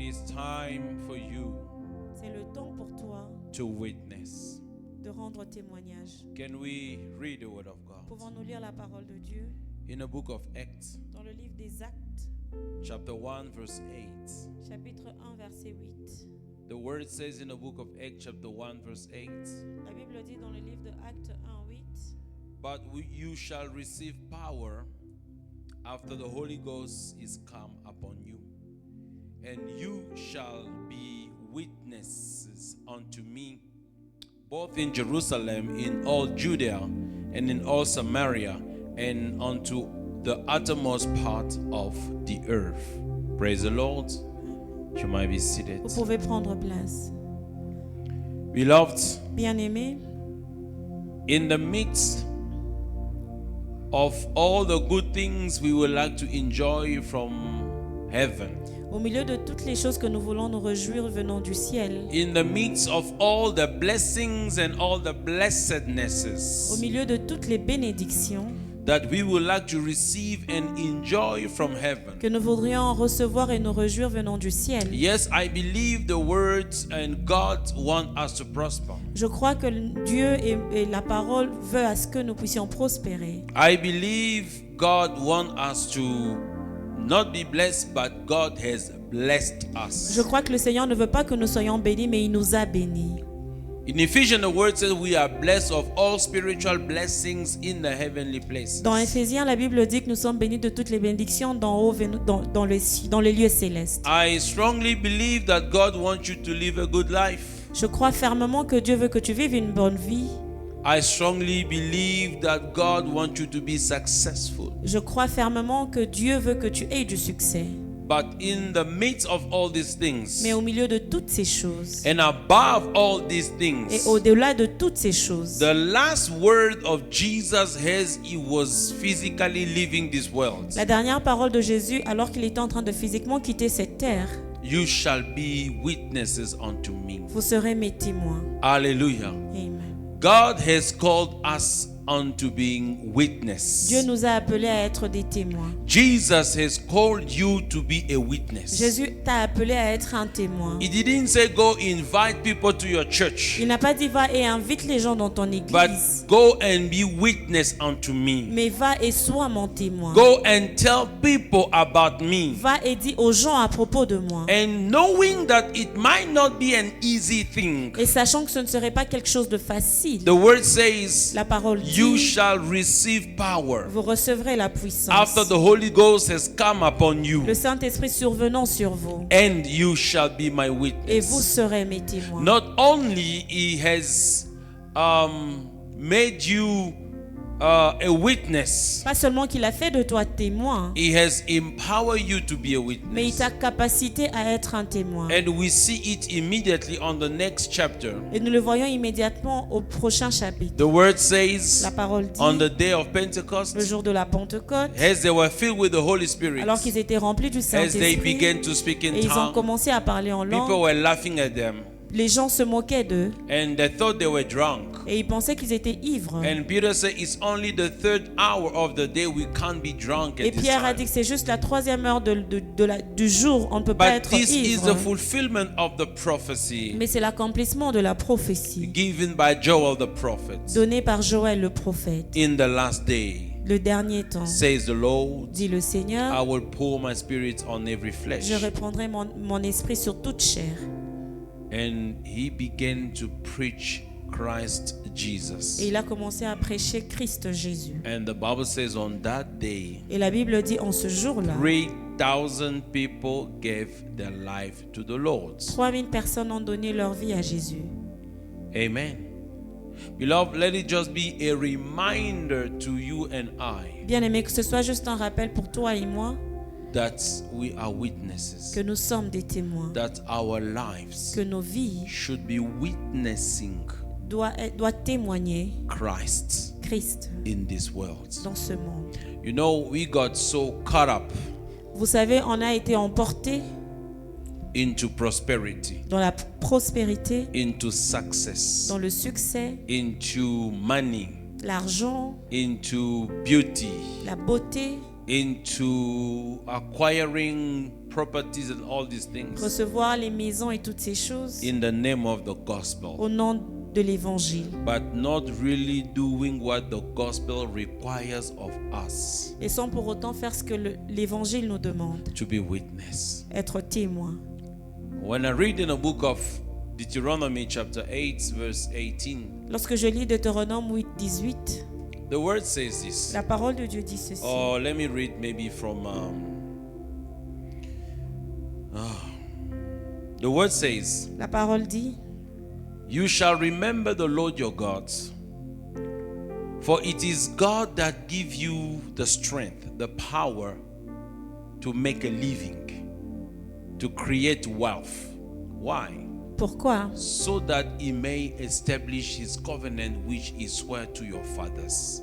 is time for you C'est le temps pour toi to witness. de rendre témoignage. Can we read the word of God? Pouvons-nous lire la parole de Dieu In the book of Acts, dans le livre des Actes, chapter 1, verse 8. chapitre 1, verset 8. The word says in the book of Acts, chapter 1, verse 8. La Bible dit dans le livre de Actes 1, 8. But you shall receive power after the Holy Ghost is come upon you. And you shall be witnesses unto me, both in Jerusalem, in all Judea, and in all Samaria, and unto the uttermost part of the earth. Praise the Lord. You might be seated. Vous pouvez prendre place. Beloved, Bien-aimés, in the midst of all the good things we would like to enjoy from heaven, au milieu de toutes les choses que nous voulons nous réjouir venant du ciel, in the midst of all the blessings and all the au blessednesses milieu de toutes les bénédictions that we would like to receive and enjoy from heaven. que nous voudrions recevoir et nous réjouir venant du ciel, Yes, I believe the words and God want us to prosper. je crois que Dieu et la parole veut à ce que nous puissions prospérer. I believe God want us to not be blessed, but God has blessed us. Je crois que le Seigneur ne veut pas que nous soyons bénis, mais il nous a bénis. In Ephesians, the word says we are blessed of all spiritual blessings in the heavenly places. Dans Éphésiens, la Bible dit que nous sommes bénis de toutes les bénédictions d'en haut, dans les lieux célestes. I strongly believe that God wants you to live a good life. Je crois fermement que Dieu veut que tu vives une bonne vie. I strongly believe that God wants you to be successful. Je crois fermement que Dieu veut que tu aies du succès. But in the midst of all these things, Mais au milieu de toutes ces choses, and above all these et things, au-delà de toutes ces choses, the last word of Jesus as he was physically leaving this world, la dernière parole de Jésus, alors qu'il était en train de physiquement quitter cette terre, you shall be witnesses unto me. vous serez mes témoins. Hallelujah. Amen. God has called us unto being witness. Dieu nous a appelés à être des témoins. Jesus has called you to be a witness. Jésus t'a appelé à être un témoin. He didn't say go invite people to your church, Il n'a pas dit va et invite les gens dans ton but église, go and be witness unto me. mais va et sois mon témoin. Go and tell people about me. Va et dis aux gens à propos de moi. And knowing that it might not be an easy thing, Et sachant que ce ne serait pas quelque chose de facile, the word says, la parole you dit, shall receive power vous recevrez la puissance. after the Holy Ghost has come upon you, Le Saint-Esprit survenant sur vous, and you shall be my et vous witness. serez mes témoins. Not only he has made you a witness, Pas seulement qu'il a fait de toi témoin, he has empowered you to be a mais il witness. t'a capacité à être un témoin. And we see it immediately on the next chapter. Et nous le voyons immédiatement au prochain chapitre. The word says, La parole dit, on the day of le Pentecost, jour de la Pentecôte, as they were filled with the Holy Spirit, alors qu'ils étaient remplis du as they Saint-Esprit, began to speak in et ils ont tongues, commencé à parler en people langue, were laughing at them, les gens se moquaient d'eux and they thought they were drunk. et ils pensaient qu'ils étaient ivres. And Peter said, it's only the third hour of the day, we can't be drunk Et at this Pierre a dit time. que c'est juste la troisième heure du jour, on ne peut pas But être this is the ivre. fulfillment of the prophecy Mais c'est l'accomplissement de la prophétie given by Joel the prophet. donnée par Joël le prophète. In the last day, Le dernier temps, says the Lord, dit le I Seigneur, will pour my spirit on every flesh. je répandrai mon esprit sur toute chair. And he began to preach Christ Jesus. Et il a commencé à prêcher Christ Jésus. And the Bible says on that day, Et la Bible dit en ce jour-là, 3,000 people gave their life to the Lord. 3000 personnes ont donné leur vie à Jésus. Amen. Beloved, let it just be a reminder to you and I Bien aimé, que ce soit juste un rappel pour toi et moi that we are witnesses, que nous sommes des témoins, that our lives que nos vies should be witnessing doivent témoigner Christ Christ in this world. dans ce monde. You know, we got so caught up Vous savez, on a été emportés into prosperity, dans la prospérité, into success, dans le succès, into money, l'argent, into beauty, la beauté, into acquiring properties and all these things recevoir les maisons et toutes ces choses in the name of the gospel, au nom de l'évangile, but not really doing what the gospel requires of us et sans pour autant faire ce que l'évangile nous demande, to be witness. être témoin. When I read in the book of Deuteronomy chapter 8 verse 18, Lorsque je lis Deutéronome 8, 18, the word says this. la parole de Dieu dit ceci. Oh, let me read maybe from the word says, La parole dit: you shall remember the Lord your God, for it is God that gives you the strength, the power to make a living, to create wealth. Why? Pourquoi? So that he may establish his covenant which he swore to your fathers.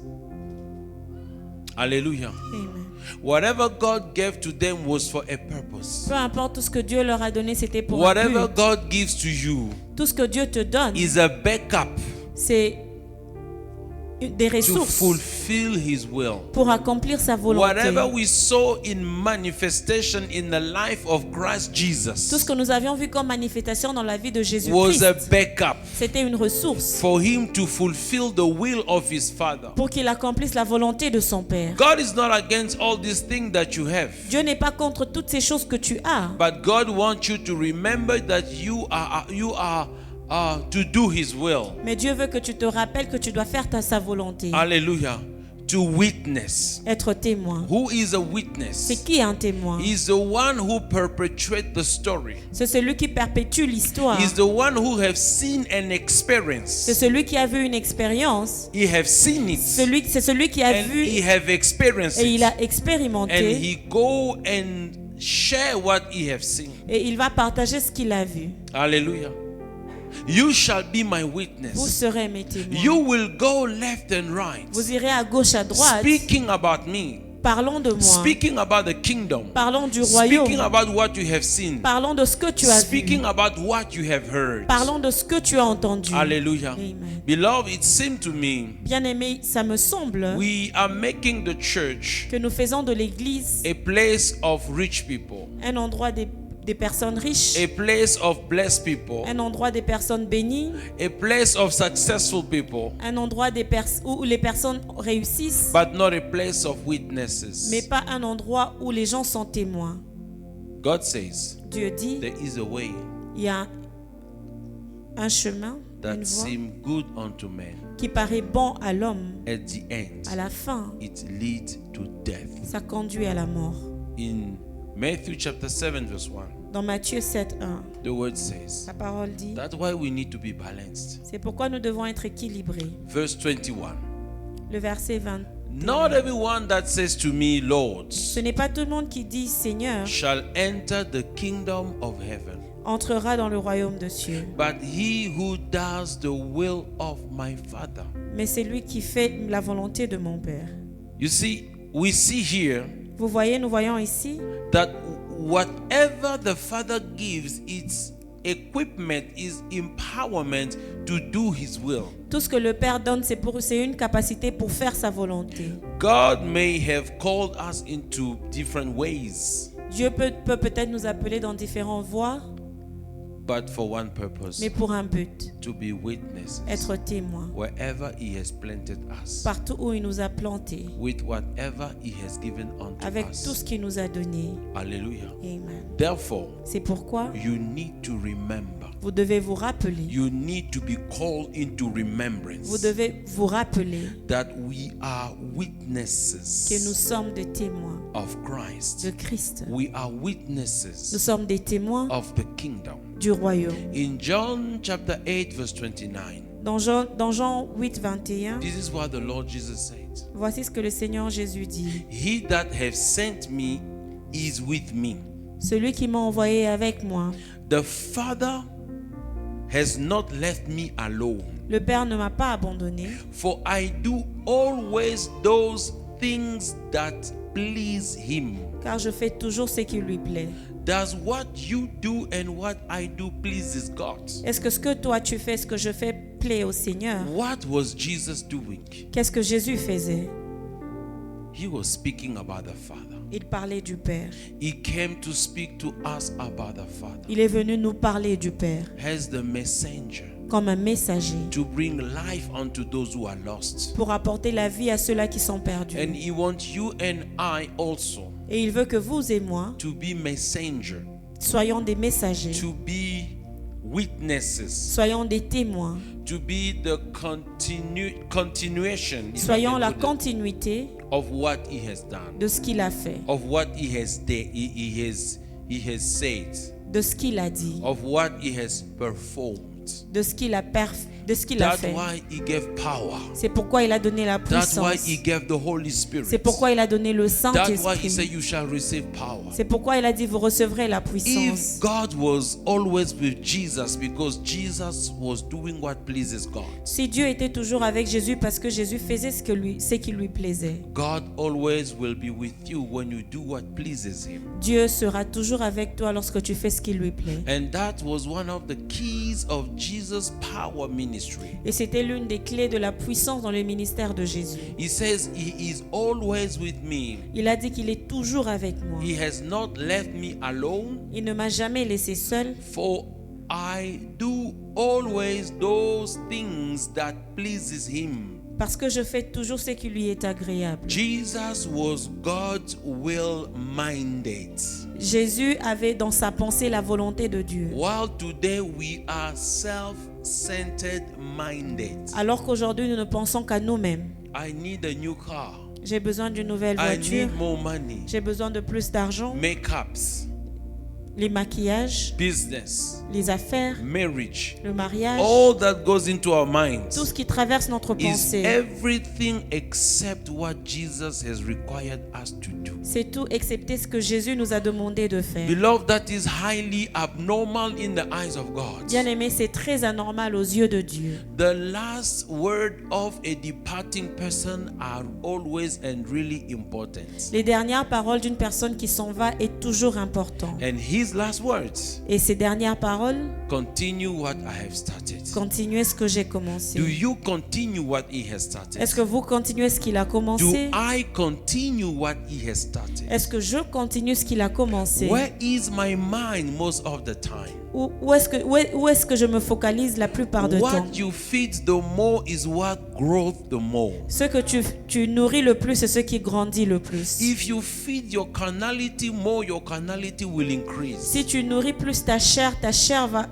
Hallelujah. Amen. Whatever God gave to them was for a purpose. Peu importe tout ce que Dieu leur a donné, c'était pour un Whatever but. God gives to you Tout ce que Dieu te donne, is a backup c'est des to ressources fulfill his will. pour accomplir sa volonté. Whatever we saw in manifestation in the life of Christ Tout ce Jesus que nous avions vu comme manifestation dans la vie de was Jésus-Christ, a backup c'était une ressource for him to fulfill the will of his Father. pour qu'il accomplisse la volonté de son Père. God is not against all these things that you have, Dieu n'est pas contre toutes ces choses que tu as, but God wants you to remember that you are to do his will. mais Dieu veut que tu te rappelles que tu dois faire sa volonté. Hallelujah. To witness. Être témoin. Who is a C'est witness? qui un témoin? He's the one who perpetuates the story. C'est celui qui perpétue l'histoire. He's the one who have seen and C'est experienced. celui qui a vu une expérience. He have seen it C'est celui qui a and vu he have experienced et il it, a and expérimenté, he go and share what he have seen. et il va partager ce qu'il a vu. Hallelujah. You shall be my Vous witness. serez mes témoins. You will go left and right, Vous irez à gauche, à droite. speaking about me, Parlons de moi. speaking about the kingdom, Parlons du speaking royaume. about what you have seen, Parlons de ce que tu as vu. speaking about what you have heard. Parlons de ce que tu as entendu. Hallelujah. Amen. Beloved, it seemed to me Bien-aimé, ça me semble we are making the church que nous faisons de l'Église a place of rich people, un endroit des personnes riches, a place of blessed people, un endroit des personnes bénies, a place of successful people, un endroit où les personnes réussissent, but not a place of witnesses. mais pas un endroit où les gens sont témoins. God says Dieu dit, there is a way il y a un chemin, that une voie seems good unto men. qui paraît bon à l'homme. At the end, À la fin, it leads to death. ça conduit à la mort. In Matthew chapter 7 verse 1, Dans Matthieu 7, 1, the word says, la parole dit, that's why we need to be balanced. c'est pourquoi nous devons être équilibrés. Verse 21, Le verset 20. not everyone that says to me, Lord, Ce n'est pas tout le monde qui dit Seigneur shall enter the kingdom of heaven, entrera dans le royaume de cieux, but he who does the will of my Father. mais c'est lui qui fait la volonté de mon Père. You see, we see here Vous voyez, nous voyons ici that whatever the Father gives, it's equipment, is empowerment to do his will. tout ce que le Père donne, c'est une capacité pour faire sa volonté. God may have called us into different ways, Dieu peut peut-être nous appeler dans différentes voies, but for one purpose, mais pour un but, to be witnesses être témoin. wherever he has planted us, Partout où il nous a plantés, with whatever he has given unto avec tout us. ce qu'il nous a donné. Hallelujah. Amen. Therefore, C'est pourquoi you need to remember. vous devez vous rappeler. You need to be called into Vous remembrance devez vous rappeler that we are que nous witnesses sommes des témoins of Christ. de Christ. We are Nous witnesses sommes des témoins of the kingdom. du royaume. In John chapter 8 verse 29, Dans Jean 8, 21, this is what the Lord Jesus said. voici ce que le Seigneur Jésus dit. He that have sent me is with me. Celui qui m'a envoyé avec moi. The Father has not left me alone, Le Père ne m'a pas abandonné, for I do always those things that please him. car je fais toujours ce qui lui plaît. Does what you do and what I do pleases God? Est-ce que ce que toi tu fais, ce que je fais, plaît au Seigneur? What was Jesus doing? Qu'est-ce que Jésus faisait? He was speaking about the Father. Il parlait du Père. He came to speak to us about the Father Il est venu nous parler du Père as the messenger comme un messager to bring life unto those who are lost. pour apporter la vie à ceux-là qui sont perdus. And He wants you and I also Et il veut que vous et moi to be messenger, soyons des messagers, to be witnesses, soyons des témoins, to be the continuation, if I soyons can la put it, continuité of what He has done, de ce qu'il a fait, of what He has said, de ce qu'il a dit, of what He has performed. de ce qu'il a That's fait. why He gave power. C'est pourquoi il a donné la That's why puissance. He gave the Holy Spirit. C'est pourquoi il a donné le That's why He Saint-Esprit. said you shall receive power. C'est pourquoi il a dit vous recevrez la If puissance. God was always with Jesus because Jesus was doing what pleases God, Si Dieu était toujours avec Jésus parce que Jésus faisait ce qui lui plaisait, God always will be with you when you do what pleases Him. Dieu sera toujours avec toi lorsque tu fais ce qui lui plaît. And that was one of the keys of Jesus' power ministry. Et c'était l'une des clés de la puissance dans le ministère de Jésus. He says He is always with me. Il a dit qu'il est toujours avec moi. He has not left me alone, Il ne m'a jamais laissé seul, for I do always those things that pleases Him. parce que je fais toujours ce qui lui est agréable. Jesus was God's will minded. Jésus avait dans sa pensée la volonté de Dieu. While today we are self-centered minded. Alors qu'aujourd'hui, nous ne pensons qu'à nous-mêmes. I need a new car. J'ai besoin d'une nouvelle I voiture. need more money. J'ai besoin de plus d'argent. Makeups, Les maquillages, business, les affaires, marriage. le mariage. All that goes into our Tout minds ce qui traverse notre is pensée. everything except what Jesus has required us to do. C'est tout excepté ce que Jésus nous a demandé de faire. Beloved, that is highly abnormal in the eyes of God. Bien-aimé, c'est très anormal aux yeux de Dieu. The last word of a departing person are always and really important. Les dernières paroles d'une personne qui s'en va est toujours important. And His last words, Et ces dernières paroles, continue what I have started. continuez ce que j'ai commencé. Do you continue what He has started? Est-ce que vous continuez ce qu'il a Do commencé? I continue what He has started? Est-ce que je continue ce qu'il a commencé? Where is my mind most of the time? Où est-ce que je me focalise la plupart du temps? What you feed the more is what grows the more. Ce que tu nourris le plus, c'est ce qui grandit le plus. If you feed your carnality more, your carnality will increase. Si tu nourris plus ta chair va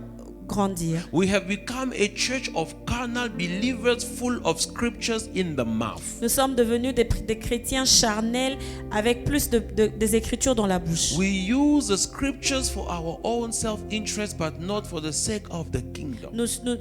grandir. We have become a church of carnal believers full of scriptures in the mouth. Nous sommes devenus des chrétiens charnels avec plus des écritures dans la bouche. We use the scriptures for our own self-interest, but not for the sake of the kingdom.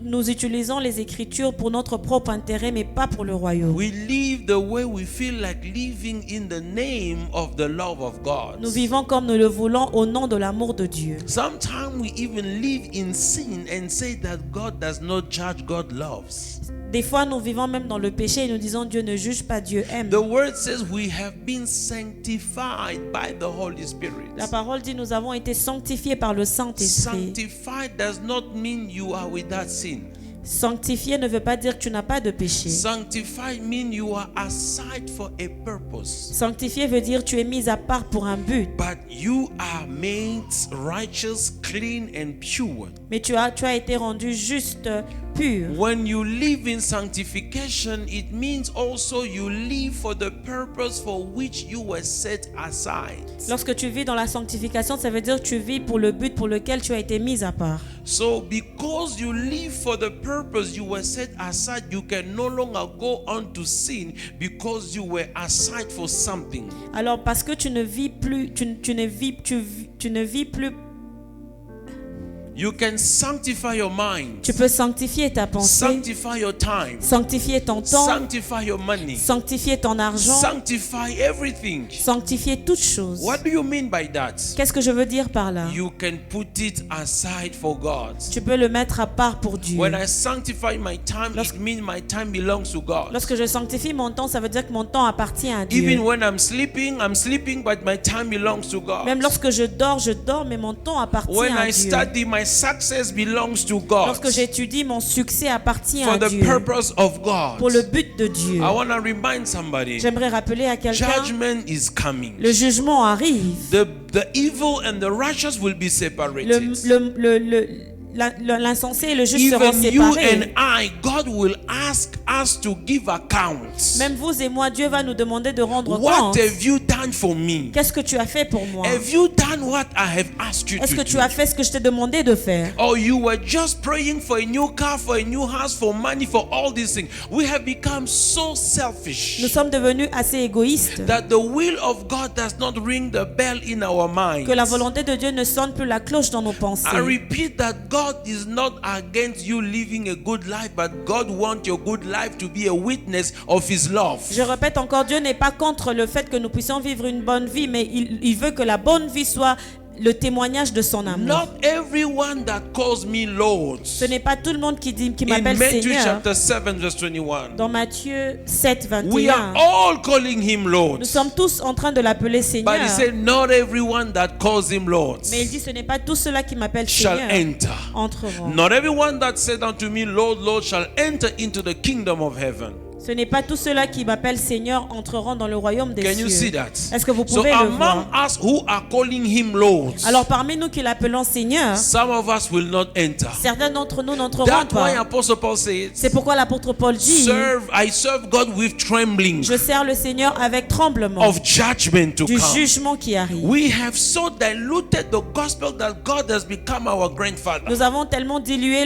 Nous utilisons les écritures pour notre propre intérêt, mais pas pour le royaume. We live the way we feel like living in the name of the love of God. Nous vivons comme nous le voulons au nom de l'amour de Dieu. Sometimes we even live in sin and say that God does not judge, God loves. Des fois, nous vivons même dans le péché et nous disons Dieu ne juge pas, Dieu aime. The word says we have been sanctified by the Holy Spirit. La parole dit nous avons été sanctifiés par le Saint-Esprit. Sanctified does not mean you are without sin. Sanctifié ne veut pas dire que tu n'as pas de péché. Sanctified means you are aside for a purpose. Sanctifié veut dire tu es mis à part pour un but. But you are made righteous, clean and pure. Mais tu as été rendu juste, pur. When you live in sanctification, it means also you live for the purpose for which you were set aside. Lorsque tu vis dans la sanctification, ça veut dire que tu vis pour le but pour lequel tu as été mis à part. So because you live for the purpose you were set aside, you can no longer go on to sin because you were aside for something. Alors parce que tu ne vis plus, tu ne vis plus. You can sanctify your mind. Tu peux sanctifier ta pensée, Sanctify your time. sanctifier ton temps, Sanctify your money. sanctifier ton argent, Sanctify everything. sanctifier toutes choses. What do you mean by that? Qu'est-ce que je veux dire par là? You can put it aside for God. Tu peux le mettre à part pour Dieu. When I sanctify my time, it means my time belongs to God. Lorsque je sanctifie mon temps, ça veut dire que mon temps appartient à Dieu. Even when I'm sleeping, but my time belongs to God. Même lorsque je dors, mais mon temps appartient When à I Dieu. study, my my success belongs to God, lorsque j'étudie, mon succès appartient for à the Dieu, purpose of God, pour le but de Dieu. I want to remind somebody, J'aimerais rappeler à quelqu'un, judgment is coming. le jugement arrive. The evil and the righteous will be separated. L'insensé et le juste seront Even you séparés. and I, God will ask us to give accounts. Même vous et moi, Dieu va nous demander de rendre What compte. have you done for me? Qu'est-ce que tu as fait pour moi? Have you done what I have asked you Est-ce to que tu do? as fait ce que je t'ai demandé de faire? Or you were just praying for a new car, for a new house, for money, for all these things. We have become so Nous selfish sommes devenus assez égoïstes that the will of God does not ring the bell in our minds. que la volonté de Dieu ne sonne plus la cloche dans nos pensées. I repeat that God is not against you living a good life, but God wants your good life to be a witness of His love. Je répète encore, Dieu n'est pas contre le fait que nous puissions vivre une bonne vie, mais il veut que la bonne vie soit le témoignage de son amour. Not everyone that calls me Lord. Ce n'est pas tout le monde qui In m'appelle Matthew Seigneur. chapter 7 verse 21, Dans Matthieu 7, we 21, are all calling Him Lord. nous sommes tous en train de l'appeler Seigneur. But He said, not everyone that calls Him Lord Mais il dit, ce n'est pas tous ceux-là qui m'appellent shall Seigneur enter. entreront. Not everyone that said unto me, Lord, Lord, shall enter into the kingdom of heaven. Ce n'est pas tous ceux-là qui m'appellent Seigneur entreront dans le royaume des Can you see cieux. that? Est-ce que vous So pouvez le among voir? us who are calling Him Lord, Alors parmi nous qui l'appelons Seigneur, some of us will not enter. certains d'entre nous n'entreront That's why pas. Apostle Paul says, C'est pourquoi l'apôtre Paul dit, I serve God with trembling je sers le Seigneur avec tremblement of judgment to du come. jugement qui arrive. We have so diluted the gospel that God has become our grandfather. Nous avons tellement dilué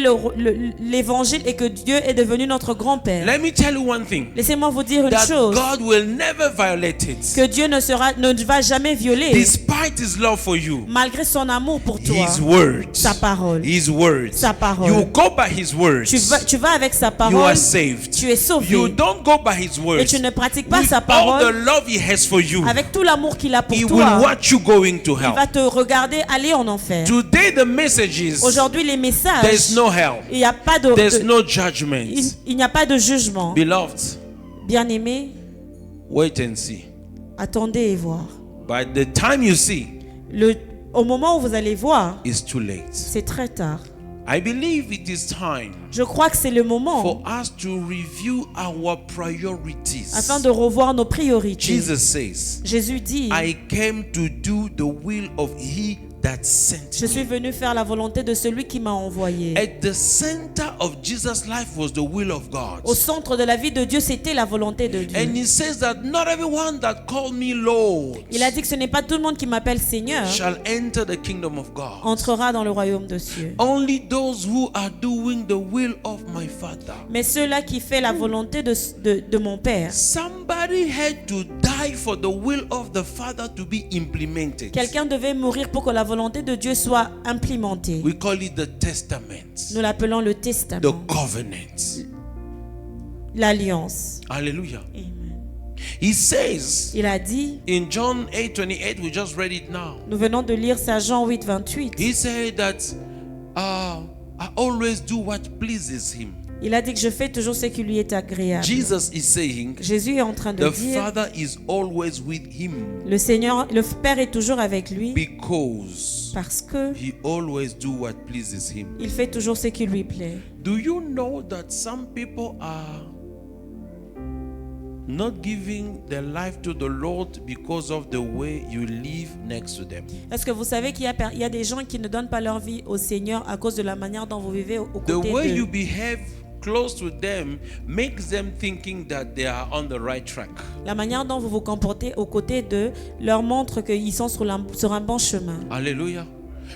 l'évangile et que Dieu est devenu notre grand-père. Let me tell you one thing, Laissez-moi vous dire une that chose, God will never violate it. que Dieu ne va jamais violer, Despite His love for you, malgré son amour pour toi, His words, sa parole. His words. Sa parole. You go by His words, Tu vas avec sa you parole, are saved. tu es sauvé. You don't go by His Et words. tu ne pratiques pas With sa all the parole, love He has for you, avec tout l'amour qu'il a pour He will toi, watch you going to il va hell. te regarder aller en enfer. Today the message is, Aujourd'hui, les there's messages, no hell. il n'y a pas de, There's no judgment. il n'y a pas de jugement. Beloved, Bien-aimés, wait and see. attendez et voir. By the time you see, Au moment où vous allez voir, it's too late. c'est très tard. I believe it is time Je crois que c'est le moment for us to review our priorities. afin de revoir nos priorités. Jesus says, Jésus dit, I came to do the will of He that sent je suis me. venu faire la volonté de celui qui m'a envoyé. At the center of Jesus' life was the will of God. Au centre de la vie de Dieu, c'était la volonté de Dieu. And He says that not everyone that called me Lord Il a dit que ce n'est pas tout le monde qui m'appelle Seigneur shall enter the kingdom of God. entrera dans le royaume de cieux. Only those who are doing the will of my Father. Mais ceux-là qui font la volonté de mon Père. Somebody had to die for the will of the Father to be implemented. Quelqu'un devait mourir pour que la volonté de Dieu soit implémentée. We call it the testament, Nous l'appelons le the testament, covenant. l'alliance. Hallelujah. Amen. He says Il a dit, in John 8:28, we just read it now. nous venons de lire ça Jean 8, 28. He said that I always do what pleases Him. Il a dit que je fais toujours ce qui lui est agréable. Jesus is saying Jésus est en train de the dire, Father is always with Him le Seigneur, le Père est toujours avec lui because parce que He always do what pleases Him. il fait toujours ce qui lui plaît. Do you know that some people are not giving their life to the Lord because of the way you live next to them? Est-ce que vous savez qu'il y a des gens qui ne donnent pas leur vie au Seigneur à cause de la manière dont vous vivez aux The côtés way you d'eux? behave close to them makes them thinking that they are on the right track. La manière dont vous vous comportez aux côtés d'eux leur montre qu'ils sont sur un bon chemin. Hallelujah.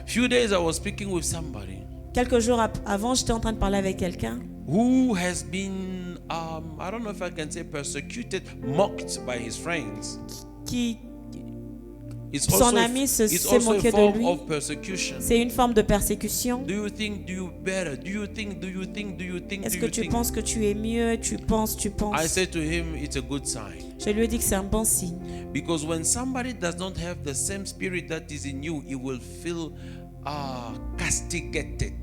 Few days I was speaking with somebody Quelques jours avant, j'étais en train de parler avec quelqu'un who has been, I don't know if I can say persecuted, mocked by his friends. qui, It's Son ami se it's s'est also a moqué de form lui. of persecution. c'est une forme de persécution. Do you think do you better? Do you think Est-ce do que you tu think? penses que tu es mieux? Tu penses. I said to him, it's a good sign. Je lui ai dit que c'est un bon signe. Because when somebody does not have the same spirit that is in you, he will feel castigated.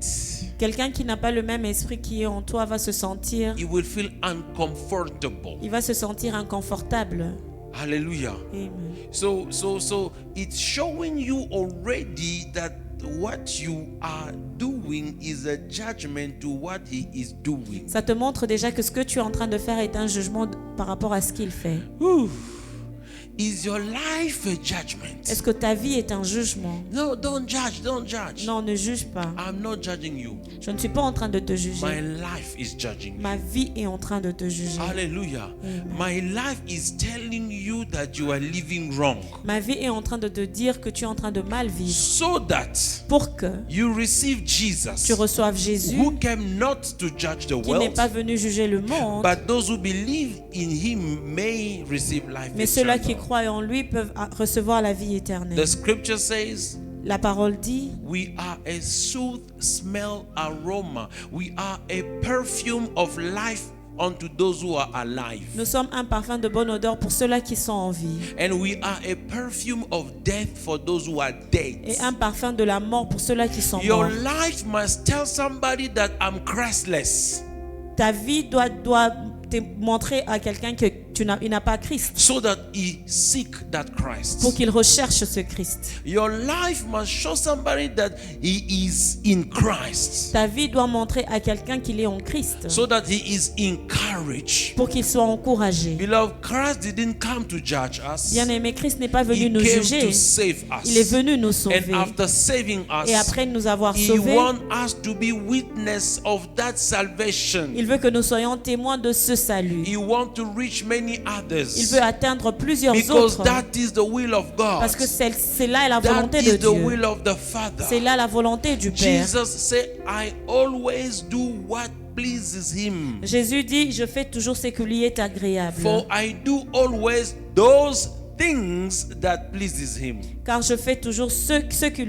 Quelqu'un qui n'a pas le même esprit qui est en toi va se sentir, He will feel uncomfortable. il va se sentir inconfortable. Hallelujah. Amen. So it's showing you already that what you are doing doing is a judgment to what he is doing. Ça te montre déjà que ce que tu es en train de faire est un jugement par rapport à ce qu'il fait. Whew. Is your life a judgment? Est-ce que ta vie est un jugement? No, don't judge, don't judge. Non, ne juge pas. I'm not judging you. Je ne suis pas en train de te My juger. life is judging you. Ma vie est en train de te juger. Hallelujah. My life is telling you that you are living wrong. Ma vie est en train de te dire que tu es en train de mal vivre. So that Pour que you receive tu Jesus, reçoives Jésus, who came not to judge the qui n'est world, pas venu juger le monde, but those who believe in him may receive life mais ceux-là qui eternal. croient en lui peuvent recevoir la vie éternelle. The scripture says, La parole dit, we are a sweet smell aroma. We are a perfume of life unto those who are alive. nous sommes un parfum de bonne odeur pour ceux-là qui sont en vie, And we are a perfume of death for those who are dead. et un parfum de la mort pour ceux-là qui sont Your morts. life must tell somebody that I'm Christless, Ta vie doit te montrer à quelqu'un que il n'a pas Christ, so that he seek that Christ. pour qu'il recherche ce Christ. Your life must show somebody that he is in Christ, Ta vie doit montrer à quelqu'un qu'il est en Christ, so that he is encouraged. pour qu'il soit encouragé. Beloved, Christ didn't come to judge us. Bien-aimé, Christ n'est pas He venu nous came juger, to save il est us. venu nous And sauver. after saving Et us, après nous avoir he sauvés, wants us to be witness of that salvation. il veut que nous soyons témoins de ce salut. He wants to reach many Il others, veut atteindre plusieurs because autres, that is the will of God. parce que c'est là la That volonté de is the Dieu. will of the Father. C'est là la volonté du Père. Jesus said, I always do what pleases him. Jésus dit, je fais toujours ce qui lui est agréable, For I do always those things that pleases him. car je fais toujours ce qui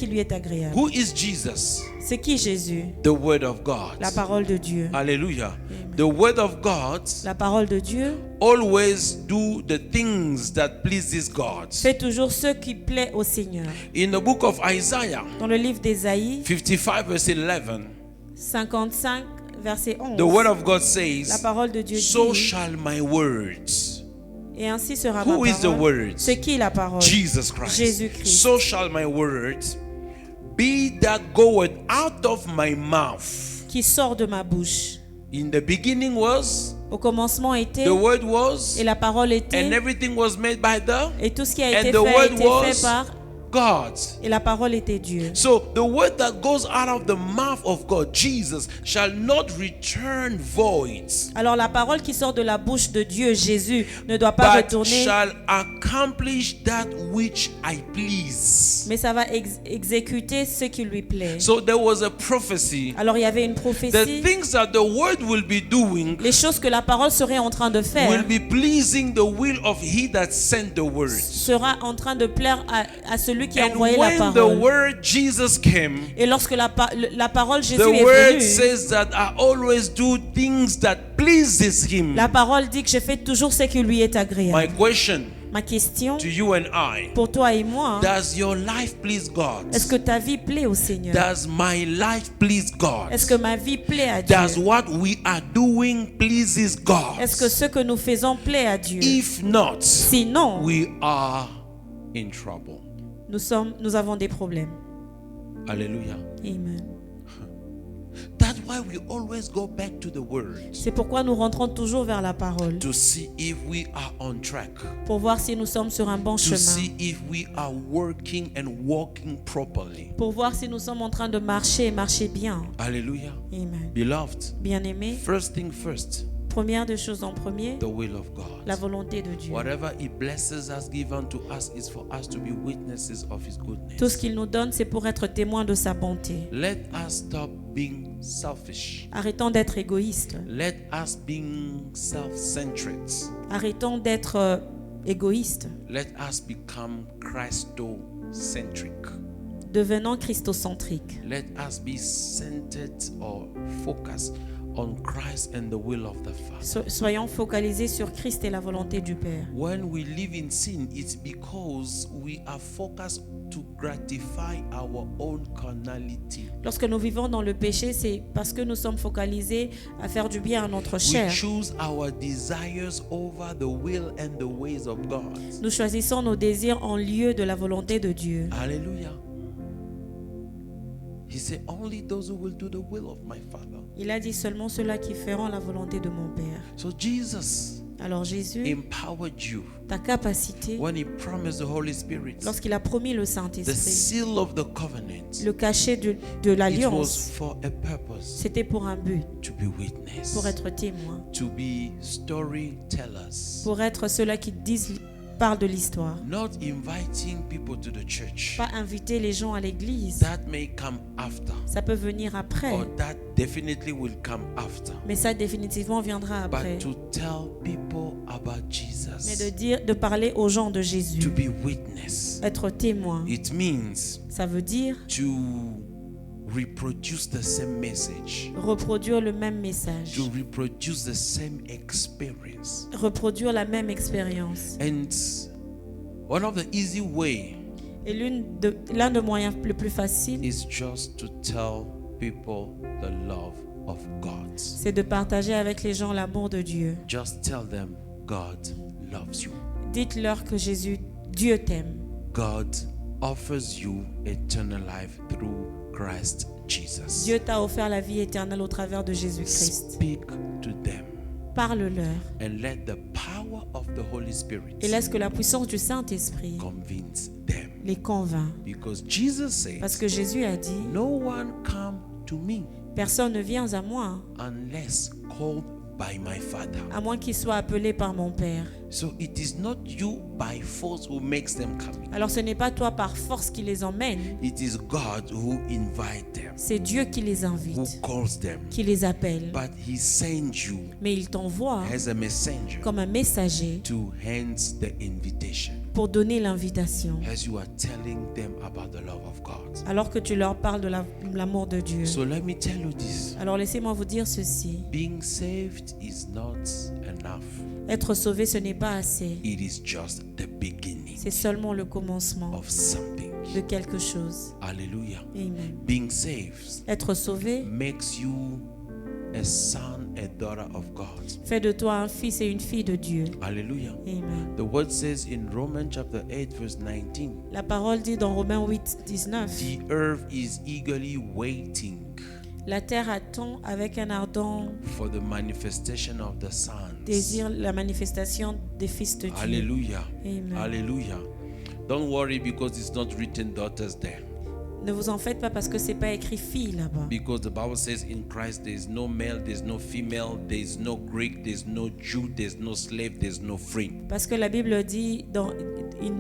lui est agréable. Who is Jesus? C'est qui Jésus? The Word of God. La parole de Dieu. Hallelujah. The Word of God La parole de Dieu always do the things that pleases God. fait toujours ce qui plaît au Seigneur. In the book of Isaiah Dans le livre d'Ésaïe 55 verse 11, 55, verset 11, the Word of God la says, parole de Dieu so dit, shall my words. et ainsi sera Who ma is the parole. word? C'est qui la parole? Jesus Christ. Jésus-Christ. So shall my words be that goeth out of my mouth. Qui sort de ma bouche. In the beginning was, Au commencement était, the word was, et la parole and était, everything was made by the, et tout ce qui a and été the fait a word été was fait par, God. et la parole était Dieu. So the word that goes out of the mouth of God, Jesus, shall not return void, Alors la parole qui sort de la bouche de Dieu, Jésus, ne doit pas but retourner, shall accomplish that which I please. mais ça va exécuter ce qui lui plaît. So there was a prophecy. Alors il y avait une The prophétie. things that the word will be doing Les choses que la parole serait en train de will faire be pleasing the will of he that sent the word. sera en train de plaire à celui qui a And envoyé la when the parole. word Jesus came, Et lorsque la parole Jésus the est word venue, says that I always do things that pleases him. la parole dit que je fais toujours ce qui lui est My agréable. question Ma question to you and I, pour toi et moi, does your life please God? est-ce que ta vie plaît au Seigneur? Does my life please God? Est-ce que ma vie plaît à Dieu? Does what we are doing pleases God? Est-ce que ce que nous faisons plaît à Dieu? If not, Sinon, we are in trouble. nous avons des problèmes. Hallelujah. Amen. That's why we always go back to the word C'est pourquoi nous rentrons toujours vers la parole to see if we are on track, pour voir si nous sommes sur un bon to chemin, see if we are working and walking properly. pour voir si nous sommes en train de marcher et marcher bien. Hallelujah. Amen. Beloved, Bien-aimés, first thing first, première des choses en premier, the will of la God. volonté de Dieu. Whatever He blesses us, given to us, is for us to be witnesses of His Tout ce goodness. qu'il nous donne, c'est pour être témoin de sa bonté. Let us stop being selfish. Arrêtons d'être égoïstes. Let us being self-centered. Arrêtons d'être égoïstes. Let us become Christocentric. Devenons christocentriques. Let us be centered or focused on Christ and the will of the Father. Soyons focalisés sur Christ et la volonté du Père. When we live in sin, it's because we are focused to gratify our own carnality. Lorsque nous vivons dans le péché, c'est parce que nous sommes focalisés à faire du bien à notre We chair. choose our desires over the will and the ways of God. Nous choisissons nos désirs en lieu de la volonté de Dieu. Hallelujah. He said, only those who will do the will of my Father. Il a dit seulement ceux-là qui feront la volonté de mon Père. So Jesus Alors Jésus, empowered you ta capacité, when he promised the Holy Spirit, lorsqu'il a promis le the Saint-Esprit, seal of the covenant. le cachet de It l'alliance, was for a purpose, c'était pour un but, to be witness, pour être témoin, to be storytellers, pour être ceux-là qui parlent de l'histoire. not inviting people to the church. Pas inviter les gens à l'église. That may come after, Ça peut venir après, or that definitely will come after. mais ça définitivement viendra après. But to tell people about Mais Jesus, de parler aux gens de to Jésus, be witness, être témoin, it means ça veut dire to reproduce the same message, reproduire le même message, to reproduce the same experience. reproduire la même expérience. And one of the easy way Et l'un des moyens le plus facile, is just to tell people the love of God. c'est de partager avec les gens l'amour de Dieu. Just tell them God loves you. Dites-leur que Dieu t'aime. God offers you eternal life through Christ Jesus. Dieu t'a offert la vie éternelle au travers de Jésus-Christ. Speak to them Parle-leur and let the power of the Holy Spirit et laisse que la puissance du Saint-Esprit convince them. les convainc. Because Jesus Parce says, que Jésus a dit, no one come to me personne ne vient à moi, unless called by my Father. à moins qu'il soit appelé par mon Père. So it is not you by force who makes them come. Alors ce n'est pas toi par force qui les emmène, It is God who invites them, c'est Dieu qui les who invite, calls them. qui les appelle. But he sends you Mais il t'envoie as a messenger comme un messager to hand the invitation, pour donner l'invitation, as you are telling them about the love of God. alors que tu leur parles de l'amour de Dieu. So let me tell you this. Alors laissez-moi vous dire ceci, Being saved is not enough. être sauvé ce n'est pas assez, It is just the beginning c'est seulement le commencement of something. de quelque chose. Hallelujah. Amen. Being saved Être sauvé makes you a son, a daughter of God. fait de toi un fils et une fille de Dieu. Hallelujah. Amen. The word says in Romans chapter 8 verse 19, La parole dit dans Romains 8, 19, the earth is eagerly waiting la terre attend avec un ardent for the manifestation of the sons. désir la manifestation des fils de Dieu. Hallelujah. Amen. Hallelujah. Don't worry because it's not written daughters there. Ne vous en faites pas parce que c'est pas écrit fille là-bas. Because the Bible says in Christ there is no male, there is no female, there is no Greek, there is no Jew, there is no slave, there is no free. Parce que la Bible dit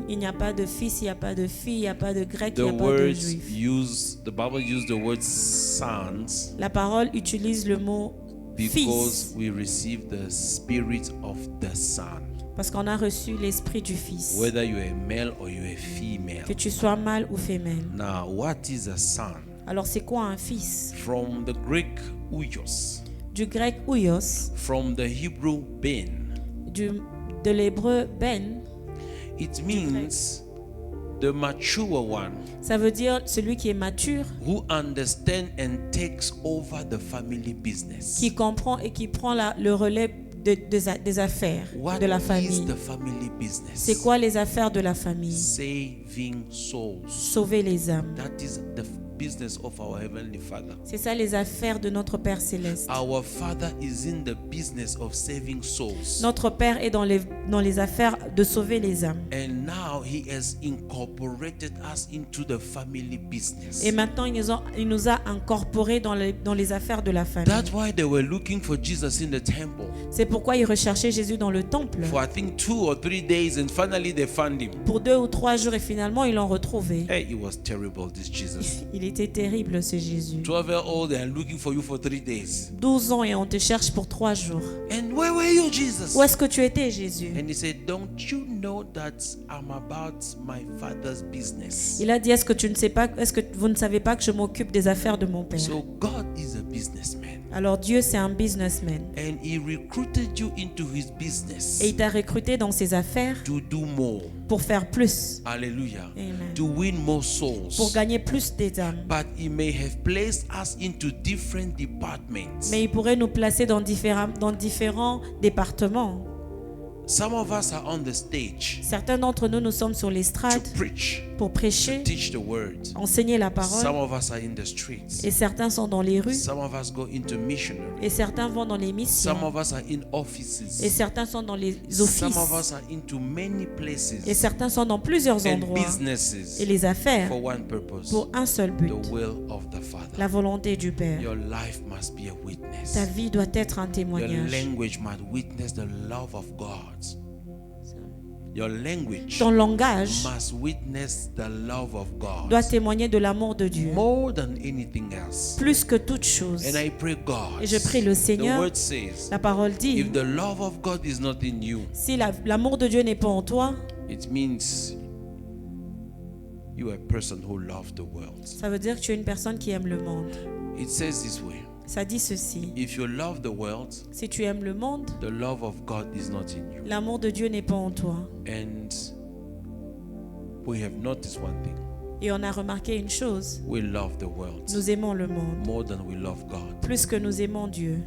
il n'y a pas de fils, il n'y a pas de fille, il n'y a pas de grec, il The n'y a pas de words juif. the Bible used the word sons La parole utilise le mot because fils we receive the spirit of the son. parce qu'on a reçu l'esprit du fils. Whether you are male or you are female. Que tu sois mâle ou femelle. Now, what is a son? Alors c'est quoi un fils? From the Greek ouios, Du grec ouios, from the Hebrew ben, de l'hébreu ben, it means the mature one ça veut dire celui qui est mature, who understands and takes over the family business. qui comprend et qui prend le relais des affaires What de la is famille. the family business? C'est quoi les affaires de la famille? Saving souls. Sauver les âmes. That is the business of our Heavenly Father. C'est ça les affaires de notre Père céleste. Our Father is in the business of saving souls. Notre Père est dans les affaires de sauver les âmes. And now He has incorporated us into the family business. Et maintenant, il nous a incorporés dans les affaires de la famille. That's why they were looking for Jesus in the temple C'est pourquoi ils recherchaient Jésus dans le temple. for I think 2 or 3 days, and finally they found Him. Pour 2 ou 3 jours et finalement, ils l'ont retrouvé. Hey, it was terrible, this Jesus. Il était terrible ce Jésus. 12-year-old and looking for you for 3 days. 12 ans et on te cherche pour 3 jours. And where were you, Jesus? Où est-ce que tu étais, Jésus? And he said, don't you know that I'm about my Father's business? Il a dit, est-ce que vous ne savez pas que je m'occupe des affaires de mon Père? So God is a businessman. Alors Dieu, c'est un businessman. And He recruited you into His business Et il t'a recruté dans ses affaires to do more. pour faire plus. Hallelujah. Amen. To win more Pour souls. gagner plus des âmes. But He may have placed us into different departments. Mais il pourrait nous placer dans différents départements. Some of us are on the stage Certains d'entre nous sommes sur to l'estrade preach. pour prêcher, teach the word. enseigner la Some parole. of us are in the streets. Et certains sont dans les rues. Some of us go into missionary. Et certains vont dans les Some missions. of us are in Et offices. certains sont dans les Some of offices. us are into many Et places certains sont dans plusieurs and endroits. businesses Et les affaires for one purpose, pour un seul but. the will of the Father. La volonté du Père. Your life must be a witness. Ta vie doit être un Your témoignage. language must witness the love of God. Your language Ton langage must witness the love of God doit témoigner de l'amour de Dieu. more than anything else. Plus que toute chose. And I pray, God, Et je prie le the Seigneur, word says, la parole dit, if the love of God is not in you, si l'amour de Dieu n'est pas en toi, it means you are a person who loves the world. ça veut dire que tu es une personne qui aime le monde. It says this way, Ça dit ceci. if you love the world, Si tu aimes le monde, the love of God is not in you. l'amour de Dieu n'est pas en toi. And we have noticed one thing. Et on a remarqué une chose. We love the world Nous aimons le monde more than we love God. plus que nous aimons Dieu.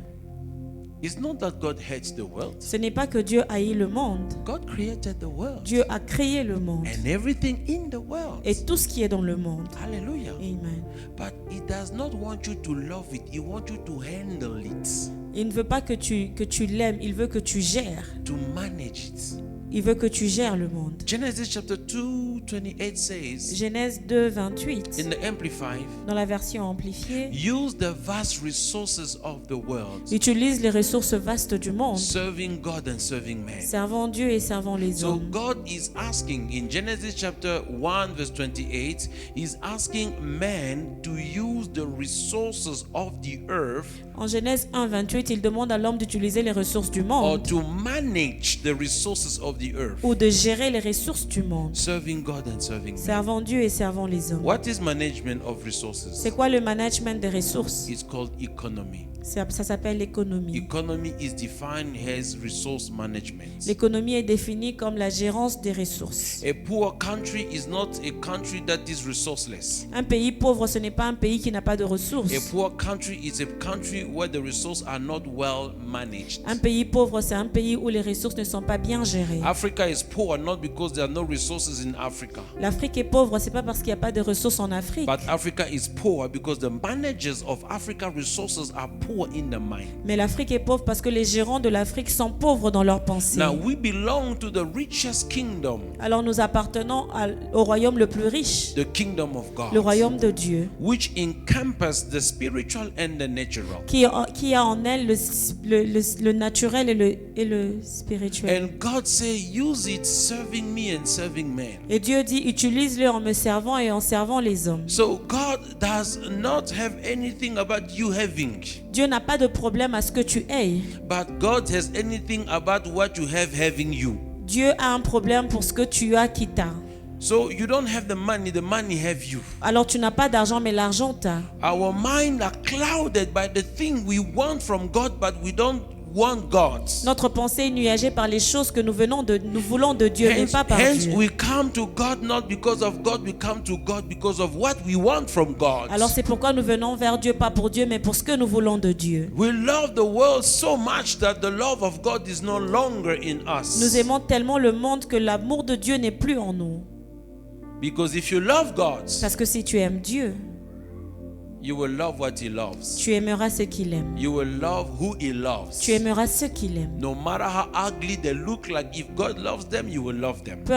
It's not that God hates the world. Ce n'est pas que Dieu haït le monde. God created the world Dieu a créé le monde and everything in the world. et tout ce qui est dans le monde. Hallelujah. Amen. But He does not want you to love it. He wants you to handle it, Il ne veut pas que tu l'aimes, il veut que tu gères. to manage it. Il veut que tu gères le monde. Genesis chapter 2:28 says, Genèse 2, 28, in the Amplified, dans la version amplifiée, use the vast resources of the world, utilise les ressources vastes du monde, serving God and serving man. servant Dieu et servant les So hommes. God is asking in Genesis chapter 1 verse 28, He's asking man to use the resources of the earth En Genèse 1, 28, il demande à l'homme d'utiliser les ressources du or monde to manage the resources of the earth, ou de gérer les ressources du monde, serving God and serving man. servant Dieu et servant les hommes. What is management of resources? C'est quoi le management des ressources? It's called economy. Ça s'appelle l'économie. Economy is defined as resource management. L'économie est définie comme la gérance des ressources. A poor country is not a country that is resourceless. Un pays pauvre, ce n'est pas un pays qui n'a pas de A ressources. poor country is a country where the resources are not well managed. Un pays pauvre, c'est un pays où les ressources ne sont pas bien gérées. Africa is poor not because there are no resources in Africa, L'Afrique est pauvre, c'est pas parce qu'il n'y a pas de ressources en Afrique. but Africa is poor because the managers of Africa resources are poor in the mind. Mais l'Afrique est pauvre parce que les gérants de l'Afrique sont pauvres dans leurs pensées. Now we belong to the richest kingdom, Alors nous appartenons au royaume le plus riche, the kingdom of le God, royaume de Dieu, which encompasses the spiritual and the natural. qui a en elle le naturel et le spirituel. And God say, use it serving me and serving man. Et Dieu dit, utilise-le en me servant et en servant les hommes. So God does not have anything about you having, Dieu n'a pas de problème à ce que tu aies. but God has anything about what you have having you. Dieu a un problème pour ce que tu as qui t'a. So you don't have the money have you. Alors tu n'as pas d'argent, mais l'argent t'a. Our mind are clouded by the thing we want from God, but we don't want God. Notre pensée est nuagée par les choses que nous voulons de Dieu, mais Hence, pas par hence Dieu. we come to God not because of God, we come to God because of what we want from God. Alors c'est pourquoi nous venons vers Dieu, pas pour Dieu, mais pour ce que nous voulons de Dieu. We love the world so much that the love of God is no longer in us. Nous aimons tellement le monde que l'amour de Dieu n'est plus en nous. Because if you love God, Parce que si tu aimes Dieu, you will love what He loves. tu aimeras ce qu'il aime. You will love who He loves. Tu aimeras ce qu'il aime. No matter how ugly they look like, if God loves them, you will love them. Peu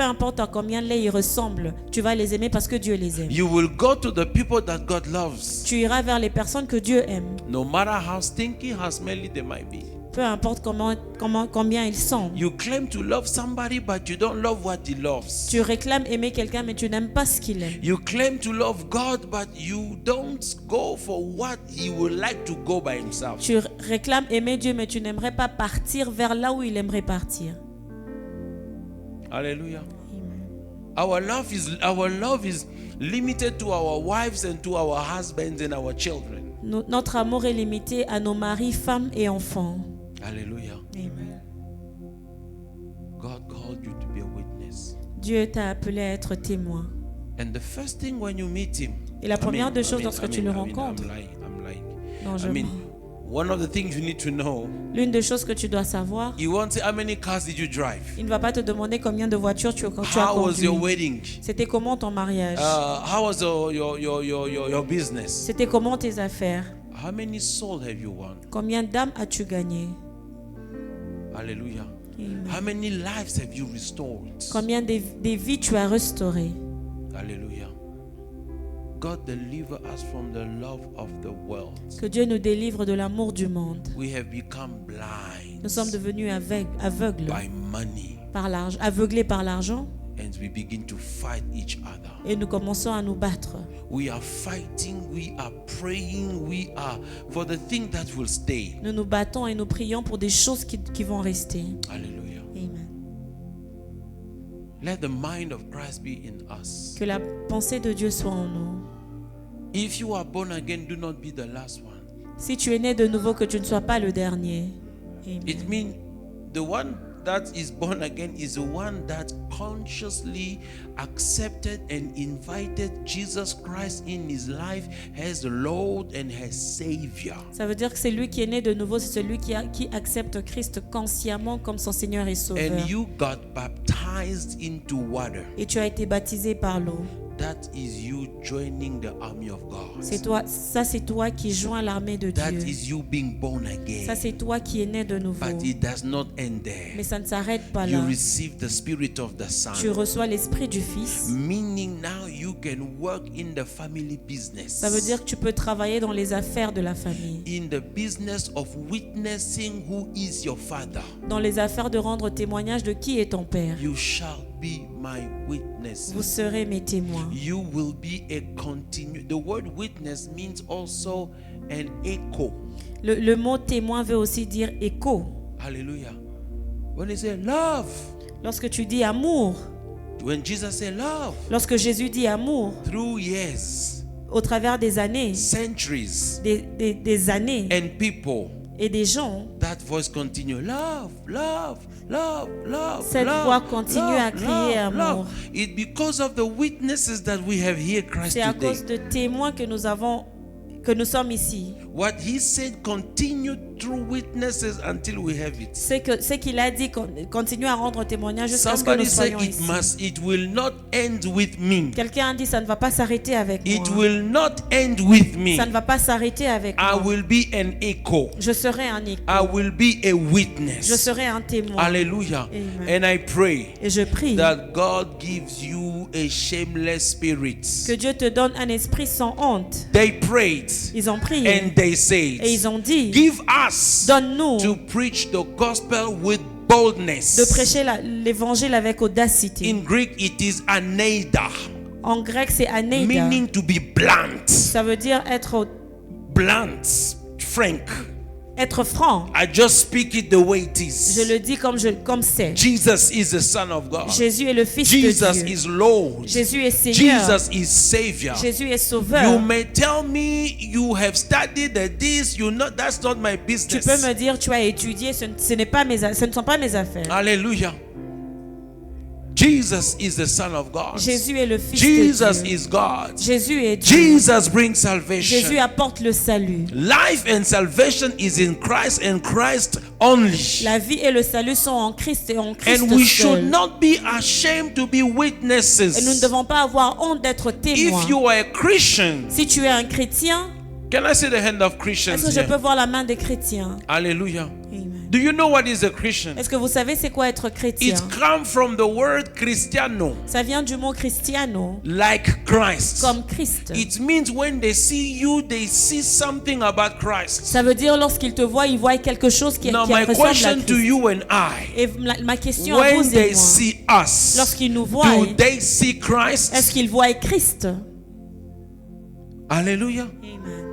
importe à combien laid ils ressemblent, tu vas les aimer parce que Dieu les aime. You will go to the people that God loves. Tu iras vers les personnes que Dieu aime. No matter how stinky, how smelly they might be. Peu importe combien ils sont. You claim to love somebody, but you don't love what he loves. Tu réclames aimer quelqu'un, mais tu n'aimes pas ce qu'il aime. You claim to love God, but you don't go for what he would like to go by himself. Tu réclames aimer Dieu, mais tu n'aimerais pas partir vers là où il aimerait partir. Hallelujah. Our love is limited to our wives and to our husbands and our children. Notre amour est limité à nos maris, femmes et enfants. Hallelujah. Amen. God called you to be a witness. Dieu t'a appelé à être témoin. And the first thing when you meet him, Et la première des choses lorsque tu le rencontres. I'm lying. Non, I mean, one of the things you need to know, L'une des choses que tu dois savoir, he won't say, how many cars did you drive? il ne va pas te demander combien de voitures tu as How was conduit. your wedding? C'était comment ton mariage? How was your business? C'était comment tes affaires? How many souls have you won? Combien d'âmes as-tu gagné? Hallelujah. Amen. How many lives have you restored? Combien des vies tu as restaurées? Hallelujah. God deliver us from the love of the world. Que Dieu nous délivre de l'amour du monde. We have become blind Nous sommes devenus aveugles by money, aveuglés par l'argent, and we begin to fight each other. et nous commençons à nous battre. We are fighting, we are praying, we are for the thing that will stay. Nous nous battons et nous prions pour des choses qui vont rester. Hallelujah. Amen. Let the mind of Christ be in us. Que la pensée de Dieu soit en nous. If you are born again, do not be the last one. Si tu es né de nouveau, que tu ne sois pas le dernier. Amen. It means the one that is born again is the one that consciously accepted and invited Jesus Christ in his life as the Lord and as Savior. Ça veut dire que c'est lui qui est né de nouveau, c'est celui qui accepte Christ consciemment comme son Seigneur et Sauveur. And you got baptized into water. Et tu as été baptisé par l'eau. That is you joining the army of God. C'est toi qui joins l'armée de That Dieu. is you being born again. Ça c'est toi qui es né de nouveau. But it does not end there. Mais ça ne s'arrête pas You là. receive the spirit of the Son. Tu reçois l'esprit du Fils. Meaning now you can work in the family business. Ça veut dire que tu peux travailler dans les affaires de la famille. In the business of witnessing who is your father. Dans les affaires de rendre témoignage de qui est ton Père. You shall be my witness. Vous serez mes témoins. You will be a continue. The word witness means also an echo. Le mot témoin veut aussi dire écho. Hallelujah. When they say love, Lorsque tu dis amour, when Jesus said love, lorsque Jésus dit amour, through years, au travers des années, centuries, des années and people, et des gens, that voice continue. Love, love, love, love. cette love, voix continue love, à crier love, amour. love. It's because of the witnesses that we have here, Christ C'est à today. cause de témoins que nous sommes ici. What he said, continue through witnesses until we have it. C'est qu'il a dit continue à rendre témoignage jusqu'à ce que nous Somebody say soyons ici. it will not end with me. Quelqu'un a dit ça ne va pas s'arrêter avec It moi. will not end with me. Ça ne va pas s'arrêter avec I moi. will be an echo. Je serai un écho. I will be a Je witness. serai un témoin. Hallelujah. Amen. And I pray Et je prie that God gives you a shameless spirit. que Dieu te donne un esprit sans honte. They prayed Ils ont prié and they said, et ils ont dit, give us donne-nous to preach the gospel with de boldness. prêcher l'évangile avec audacité. In Greek, it is aneida, En grec, c'est aneida. meaning to be blunt, Ça veut dire être frank. franc. I just speak it the way it Je is. le dis comme c'est. Jesus is the Son of God. Jésus est le Fils Jesus de Dieu. is Lord. Jésus est Seigneur. Jesus is Savior. Jésus est You Sauveur. may tell me you have studied this, that's not my Tu business. peux me dire, tu as étudié, ce ne sont pas mes affaires. Hallelujah. Jesus is the Son of God. Jésus est le Fils Jesus de Dieu. is God. Jésus est Dieu. Jesus brings Jésus salvation. apporte le salut. Life and salvation is in Christ and Christ only. La vie et le salut sont en Christ et en Christ And we should seul. not be ashamed to be Et nous ne witnesses. devons pas avoir honte d'être témoins. If you are a Christian, Si tu es un chrétien, can I see the hand of est-ce Christians que je here? peux voir la main des chrétiens? Hallelujah. Amen. Do you know what is a Christian? Est-ce que vous savez c'est quoi être chrétien? It comes from the word Christiano, Ça vient du mot Christiano, like Christ. comme Christ. It means when they see you, they see something about Christ. Ça veut dire lorsqu'ils te voient, ils voient quelque chose qui Now, my ressemble à question to Christ. you and I, Et ma question à when vous et they moi, see us, lorsqu'ils nous voient, do they see Christ? est-ce qu'ils voient Christ? Hallelujah. Amen.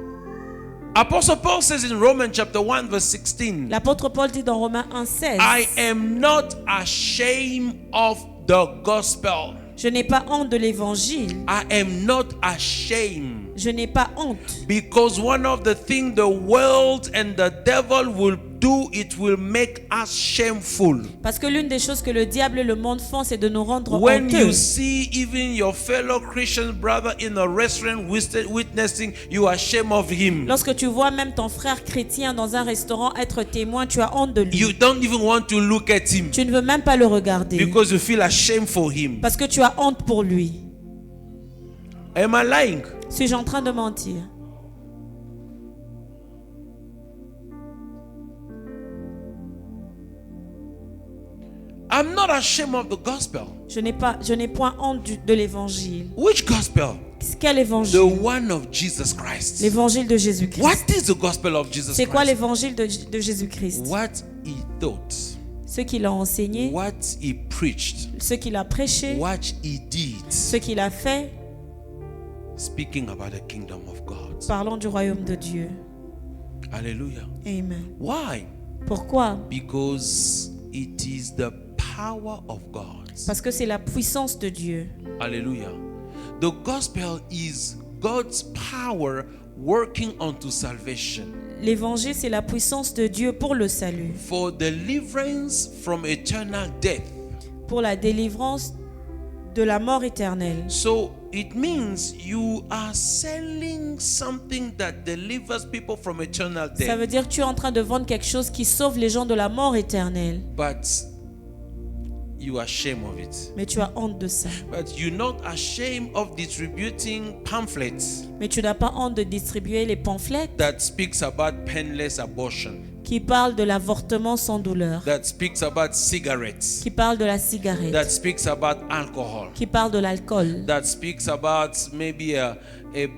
Apostle Paul says in Romans chapter 1 verse 16, L'apôtre Paul dit dans Romains 1,16, I am not ashamed of the gospel. je n'ai pas honte de l'évangile. I am not ashamed. Je n'ai pas honte. Because one of the things the world and the devil will do, it will make us shameful. Parce que l'une des choses que le diable et le monde font, c'est de nous rendre When honteux. you see even your fellow Christian brother in a restaurant witnessing, you are ashamed of him. Lorsque tu vois même ton frère chrétien dans un restaurant être témoin, tu as honte de lui. You don't even want to look at him Tu ne veux même pas le regarder because you feel ashamed for him. parce que tu as honte pour lui. Am I lying? Suis-je en train de mentir? I'm not ashamed of the gospel. Je n'ai point honte de l'évangile. Which gospel? Quel The évangile? one of Jesus Christ. L'évangile de Jésus-Christ. What is the gospel of Jesus C'est quoi Christ? l'évangile de Jésus-Christ? What he taught, Ce qu'il a enseigné, what he preached, ce qu'il a prêché, what he did, ce qu'il a fait, speaking about the kingdom of God. parlons du royaume de Dieu. Hallelujah. Amen. Why? Pourquoi? Because it is the power of God. Parce que c'est la puissance de Dieu. Hallelujah. The gospel is God's power working unto salvation, L'évangile, c'est la puissance de Dieu pour le salut, for deliverance from eternal death. pour la délivrance de la mort éternelle. So it means you are selling something that delivers people from eternal Ça death. veut dire que tu es en train de vendre quelque chose qui sauve les gens de la mort éternelle. But you are ashamed of it. Mais tu as honte de ça. But you're not ashamed of distributing pamphlets Mais tu n'as pas honte de distribuer les pamphlets that speaks about painless abortion, qui parlent de l'avortement sans douleur, that speaks about cigarettes, qui parlent de la cigarette, that speaks about alcohol, qui parlent de l'alcool, that speaks about maybe a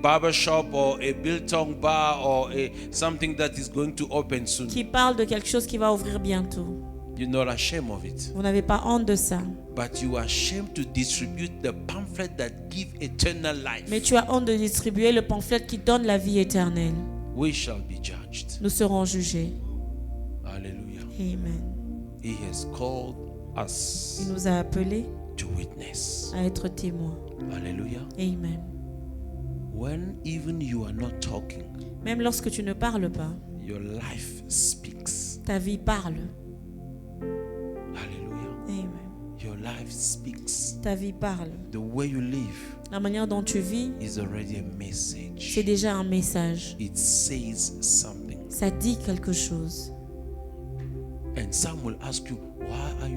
barber shop or a biltong bar or something that is going to open soon. qui parlent de quelque chose qui va ouvrir bientôt. You're not ashamed of it. Vous n'avez pas honte de ça. But you are ashamed to distribute the pamphlet that give eternal life. Mais tu as honte de distribuer le pamphlet qui donne la vie éternelle. We shall be judged. Nous serons jugés. Hallelujah. Amen. He has called us Il nous a appelés to witness. à être témoins. Hallelujah. Amen. When even you are not talking, Même lorsque tu ne parles pas, your life speaks. ta vie parle. Hallelujah. Amen. Your life speaks. Ta vie parle. The way you live La manière dont tu vis, is already a message. c'est déjà un message. It says something. Ça dit quelque chose. And some will ask you, why are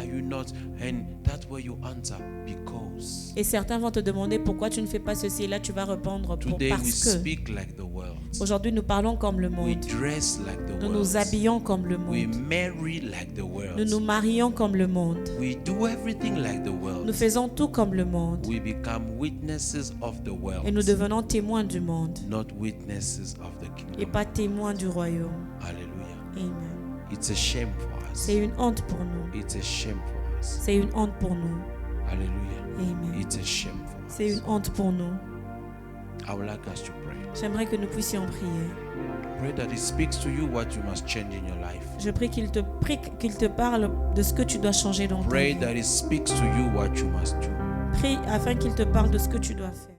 you not? And that's where you answer, because. Et certains vont te demander pourquoi tu ne fais pas ceci. Et là, tu vas répondre Today we parce que. speak like the world. Aujourd'hui, nous parlons comme le We monde. dress like the Nous world. nous habillons comme le We monde. marry like the Nous world. nous marions comme le monde. We do everything like the Nous world. faisons tout comme le monde. We become witnesses of the Et nous world, devenons témoins du monde. not witnesses of the Et kingdom. pas témoins du royaume. Hallelujah. Amen. It's a shame for us. C'est une honte pour nous. It's a shame for us. C'est une honte pour nous. Hallelujah. Amen. It's a shame for C'est us. une honte pour nous. I would like us to pray. J'aimerais que nous puissions prier. Pray that He speaks to you what you must change in your life. Je prie qu'il te parle de ce que tu dois changer dans ta Pray vie. that He speaks to you what you must do. Prie afin qu'il te parle de ce que tu dois faire.